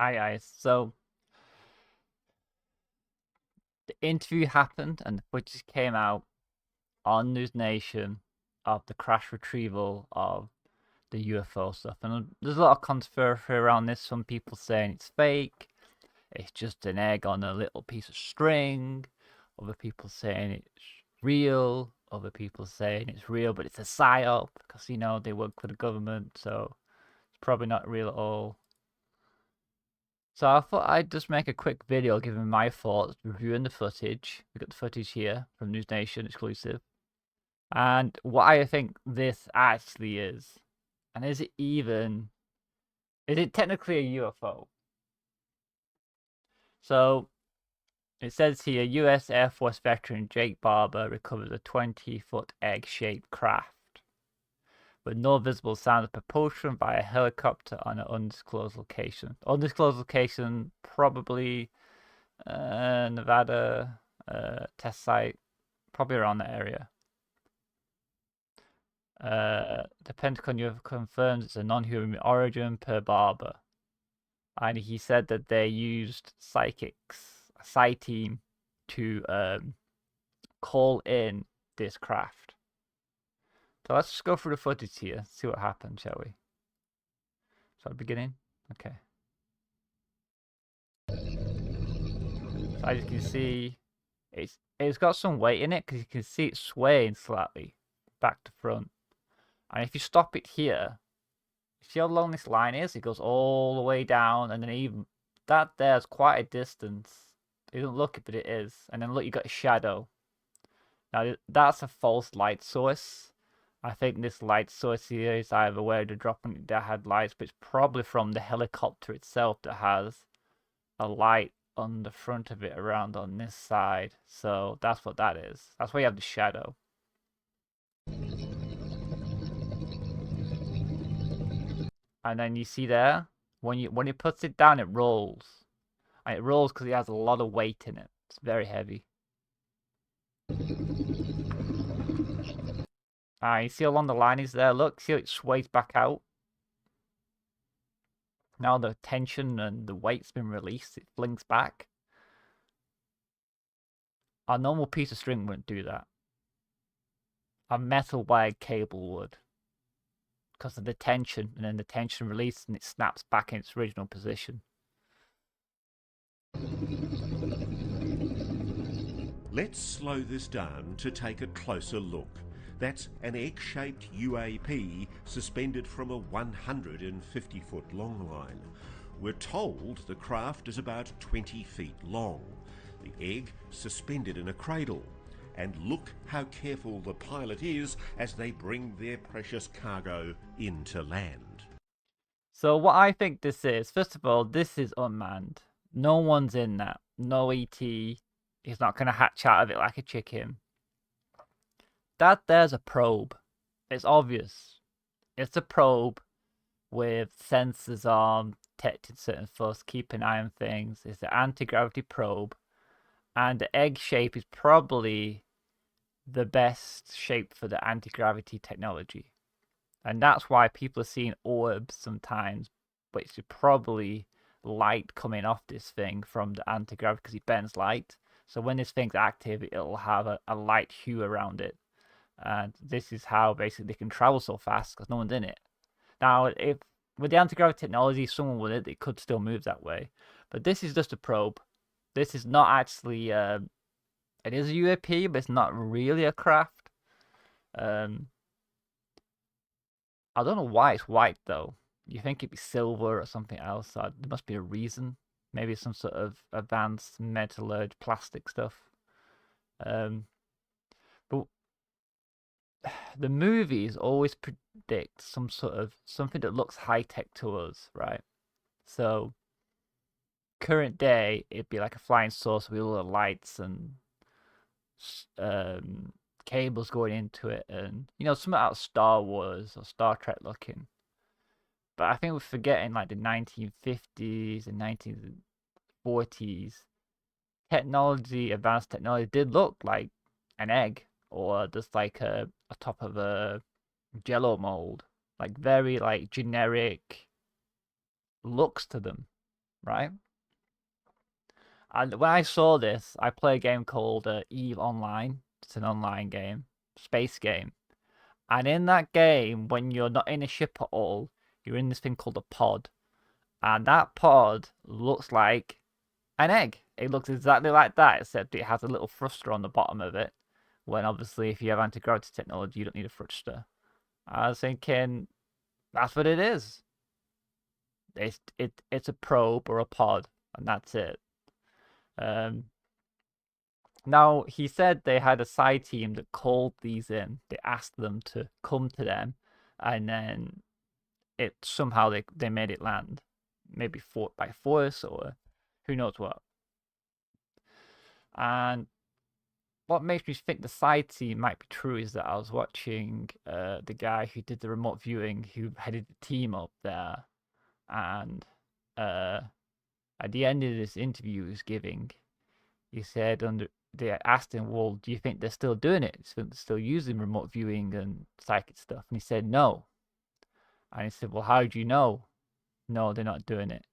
Aye. So the interview happened and the footage came out on News Nation of the crash retrieval of the UFO stuff. And there's a lot of controversy around this. Some people saying it's fake, it's just an egg on a little piece of string. Other people saying it's real. Other people saying it's real, but it's a psyop because they work for the government, so it's probably not real at all. So I thought I'd just make a quick video giving my thoughts, reviewing the footage. We got the footage here from News Nation exclusive, and what I think this actually is, and is it technically a UFO? So it says here, U.S. Air Force veteran Jake Barber recovers a 20-foot egg-shaped craft with no visible signs of propulsion by a helicopter on an undisclosed location. Undisclosed location, probably Nevada test site, probably around that area. The Pentagon UFO confirms it's a non-human origin per Barber. And he said that they used psychics, a psi team, to call in this craft. So let's just go through the footage here, see what happened, shall we? Start beginning? Okay. So as you can see, it's got some weight in it because you can see it swaying slightly back to front. And if you stop it here, see how long this line is? It goes all the way down, and then even that there's quite a distance. It doesn't look it, but it is. And then look, you got a shadow. Now that's a false light source. I think this light source here is either where they're dropping it that had lights, but it's probably from the helicopter itself that has a light on the front of it around on this side. So that's what that is. That's why you have the shadow. And then you see there, when it puts it down, it rolls. And it rolls because it has a lot of weight in it. It's very heavy. You see along the line is there. Look, see how it sways back out. Now the tension and the weight's been released. It flings back. A normal piece of string wouldn't do that. A metal wired cable would. Because of the tension, and then the tension releases and it snaps back in its original position. Let's slow this down to take a closer look. That's an egg-shaped UAP suspended from a 150-foot long line. We're told the craft is about 20 feet long. The egg suspended in a cradle. And look how careful the pilot is as they bring their precious cargo into land. So what I think this is, first of all, this is unmanned. No one's in that. No ET. He's not going to hatch out of it like a chicken. That there's a probe. It's obvious. It's a probe with sensors on, detected certain force, keep an eye on things. It's an anti-gravity probe. And the egg shape is probably the best shape for the anti-gravity technology. And that's why people are seeing orbs sometimes, which is probably light coming off this thing from the anti-gravity because it bends light. So when this thing's active, it'll have a light hue around it. And this is how basically they can travel so fast because no one's in it. Now, if with the anti-gravity technology, someone with it could still move that way. But this is just a probe. This is not actually, it is a UAP, but it's not really a craft. I don't know why it's white though. You think it'd be silver or something else? There must be a reason. Maybe some sort of advanced metallurgy plastic stuff. But the movies always predict some sort of something that looks high tech to us, right? So current day, it'd be like a flying saucer with all the lights and cables going into it, and something out of Star Wars or Star Trek looking. But I think we're forgetting like the 1950s and 1940s technology, advanced technology did look like an egg or just like a top of a Jello mold, like very like generic looks to them. right? And when I saw this, I play a game called Eve Online. It's an online game, space game. And in that game, when you're not in a ship at all, you're in this thing called a pod. And that pod looks like an egg. It looks exactly like that, except it has a little thruster on the bottom of it. When obviously, if you have anti-gravity technology, you don't need a thruster. I was thinking, that's what it is. It's a probe or a pod, and that's it. Um, Now, he said they had a side team that called these in. They asked them to come to them, and then somehow they made it land. Maybe by force or who knows what. And what makes me think the side team might be true is that I was watching the guy who did the remote viewing, who headed the team up there, and at the end of this interview he was giving, he said they asked him, well, do you think they're still doing it? Do you think they're still using remote viewing and psychic stuff? And he said, no. And he said, well, how do you know? No, they're not doing it.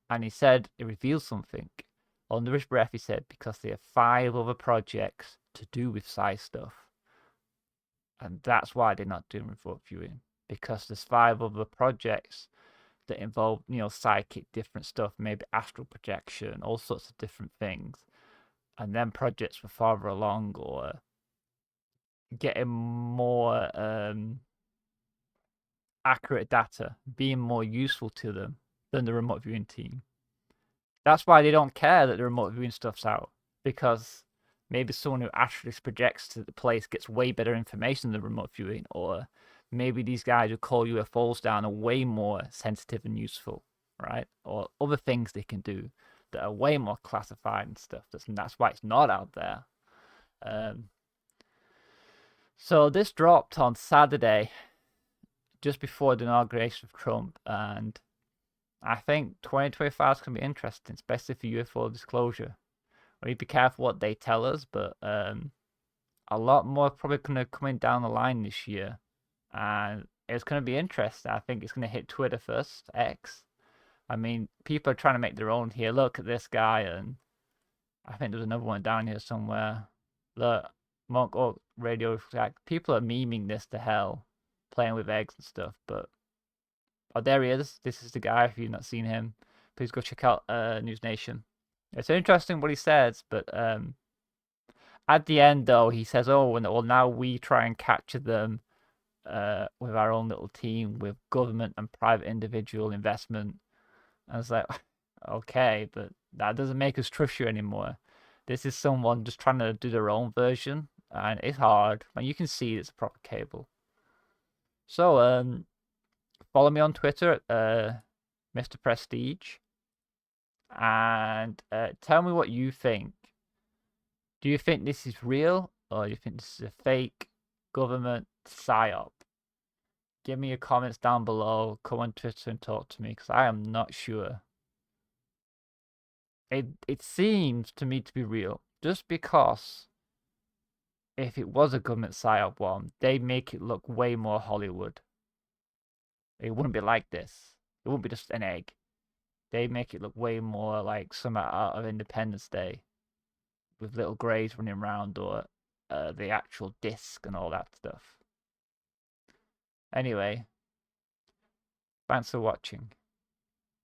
And he said, it reveals something. Under his breath, he said, because they have 5 other projects to do with psi stuff. And that's why they're not doing remote viewing. Because there's 5 other projects that involve, psychic, different stuff, maybe astral projection, all sorts of different things. And then projects were farther along or getting more accurate data, being more useful to them than the remote viewing team. That's why they don't care that the remote viewing stuff's out, because maybe someone who actually projects to the place gets way better information than the remote viewing, or maybe these guys who call UFOs down are way more sensitive and useful, right? Or other things they can do that are way more classified and stuff. That's why it's not out there. So this dropped on Saturday, just before the inauguration of Trump, and I think 2025 is going to be interesting, especially for UFO disclosure. We need to be careful what they tell us, but a lot more probably going to come in down the line this year, and it's going to be interesting. I think it's going to hit Twitter first, X. I mean, people are trying to make their own here. Look at this guy, and I think there's another one down here somewhere. Look, Monk Radio Shack. People are memeing this to hell, playing with eggs and stuff. But there he is. This is the guy. If you've not seen him, please go check out News Nation. It's interesting what he says, but at the end though, he says, "Oh, well, now we try and capture them with our own little team, with government and private individual investment." And I was like, okay, but that doesn't make us trust you anymore. This is someone just trying to do their own version, and it's hard. And you can see it's a proper cable. So, follow me on Twitter at Mr.Prestige, and tell me what you think. Do you think this is real, or do you think this is a fake government psyop? Give me your comments down below. Come on Twitter and talk to me, because I am not sure. It seems to me to be real, just because if it was a government psyop one, they'd make it look way more Hollywood. It wouldn't be like this. It wouldn't be just an egg. They'd make it look way more like something out of Independence Day, with little greys running around, or the actual disc and all that stuff. Anyway, thanks for watching.